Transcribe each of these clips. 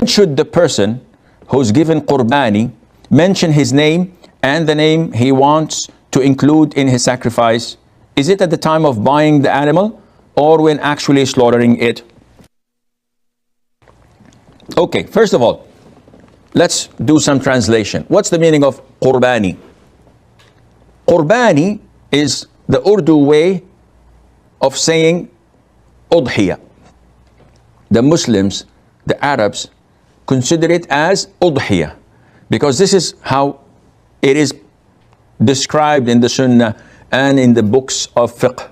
should the person who's given qurbani mention his name and the name he wants to include in his sacrifice? Is it at the time of buying the animal or when actually slaughtering it? Okay, first of all, let's do some translation. What's the meaning of qurbani? Qurbani is the Urdu way of saying udhiyah. The Muslims, the Arabs, consider it as udhiyah because this is how it is described in the Sunnah and in the books of fiqh.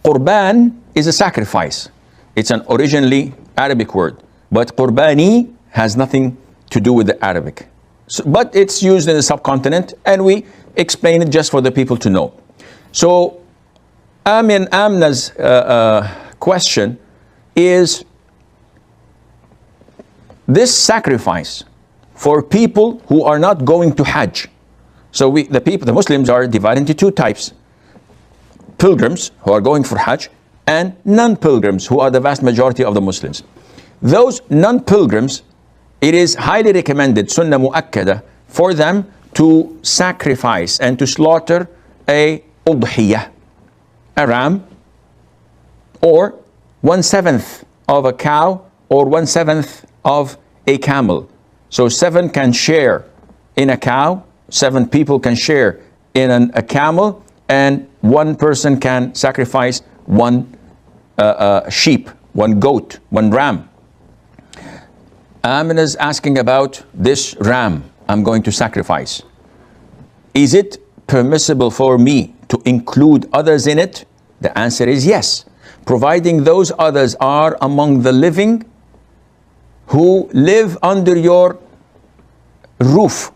Qurban is a sacrifice. It's an originally Arabic word, but qurbani has nothing to do with the Arabic. So, but it's used in the subcontinent, and we explain it just for the people to know. So, Amna's question is this sacrifice for people who are not going to Hajj. So the Muslims are divided into two types: pilgrims who are going for Hajj and non-pilgrims who are the vast majority of the Muslims. Those non-pilgrims, it is highly recommended, sunnah mu'akkada, for them to sacrifice and to slaughter a udhiyah, a ram, or 1/7 of a cow, or 1/7 of a camel. So 7 can share in a cow, 7 people can share in a camel, and 1 person can sacrifice 1 sheep, 1 goat, 1 ram. Amina is asking about this ram I'm going to sacrifice. Is it permissible for me to include others in it? The answer is yes, providing those others are among the living who live under your roof.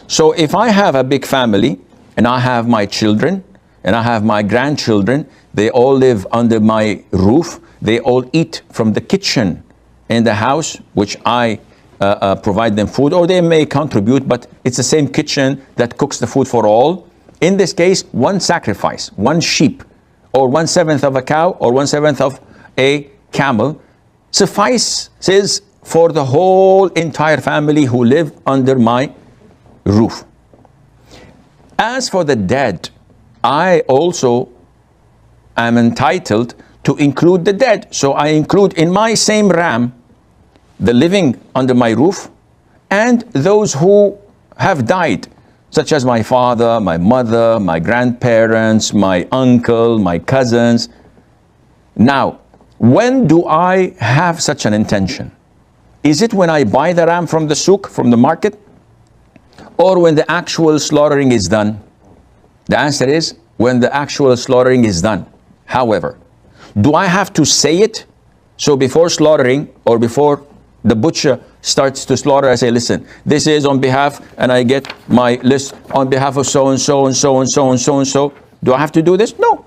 So if I have a big family and I have my children and I have my grandchildren, they all live under my roof, they all eat from the kitchen in the house, which I provide them food, or they may contribute, but it's the same kitchen that cooks the food for all. In this case, 1 sacrifice, 1 sheep, or 1/7 of a cow, or 1/7 of a camel, suffices for the whole entire family who live under my roof. As for the dead, I also am entitled to include the dead. So I include in my same ram the living under my roof and those who have died, such as my father, my mother, my grandparents, my uncle, my cousins. Now, when do I have such an intention? Is it when I buy the ram from the souk, from the market, or when the actual slaughtering is done? The answer is when the actual slaughtering is done. However, do I have to say it? So before slaughtering, or before the butcher starts to slaughter, I say, listen, this is on behalf, and I get my list on behalf of so and so and so and so and so and so. Do I have to do this? No.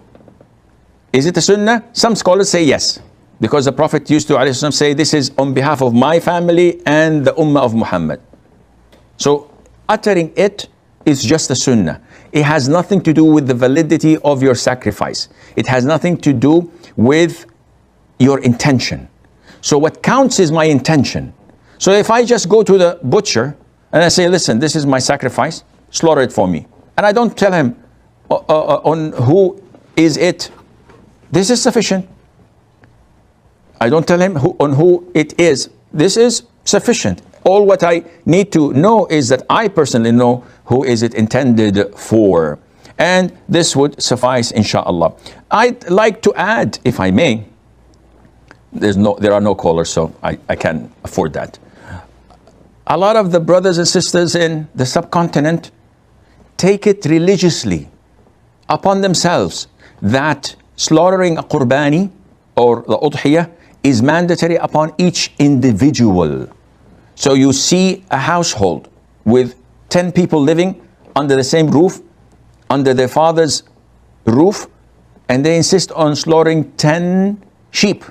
Is it a sunnah? Some scholars say yes, because the Prophet used to ﷺ say, this is on behalf of my family and the ummah of Muhammad. So uttering it is just a sunnah. It has nothing to do with the validity of your sacrifice. It has nothing to do with your intention. So what counts is my intention. So if I just go to the butcher and I say, listen, this is my sacrifice, slaughter it for me, and I don't tell him on who is it, this is sufficient. I don't tell him on who it is. This is sufficient. All what I need to know is that I personally know who is it intended for. And this would suffice, inshallah. I'd like to add, if I may, there are no callers, so I can't afford that. A lot of the brothers and sisters in the subcontinent take it religiously upon themselves that slaughtering a qurbani or the udhiyah is mandatory upon each individual. So you see a household with 10 people living under the same roof, under their father's roof, and they insist on slaughtering 10 sheep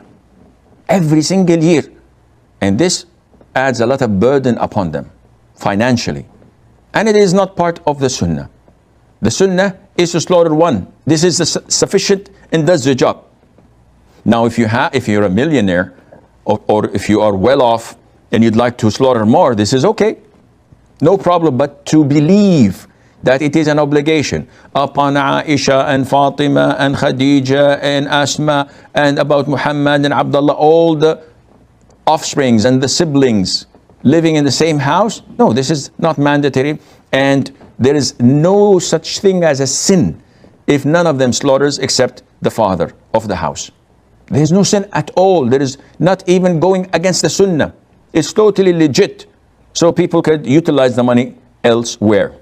every single year. And this adds a lot of burden upon them financially. And it is not part of the sunnah. The sunnah is to slaughter 1. This is sufficient and does the job. Now, if you're a millionaire, or if you are well off and you'd like to slaughter more, this is okay. No problem, but to believe that it is an obligation upon Aisha and Fatima and Khadija and Asma and about Muhammad and Abdullah, all the offsprings and the siblings living in the same house. No, this is not mandatory, and there is no such thing as a sin if none of them slaughters except the father of the house. There is no sin at all. There is not even going against the sunnah. It's totally legit. So people could utilize the money elsewhere.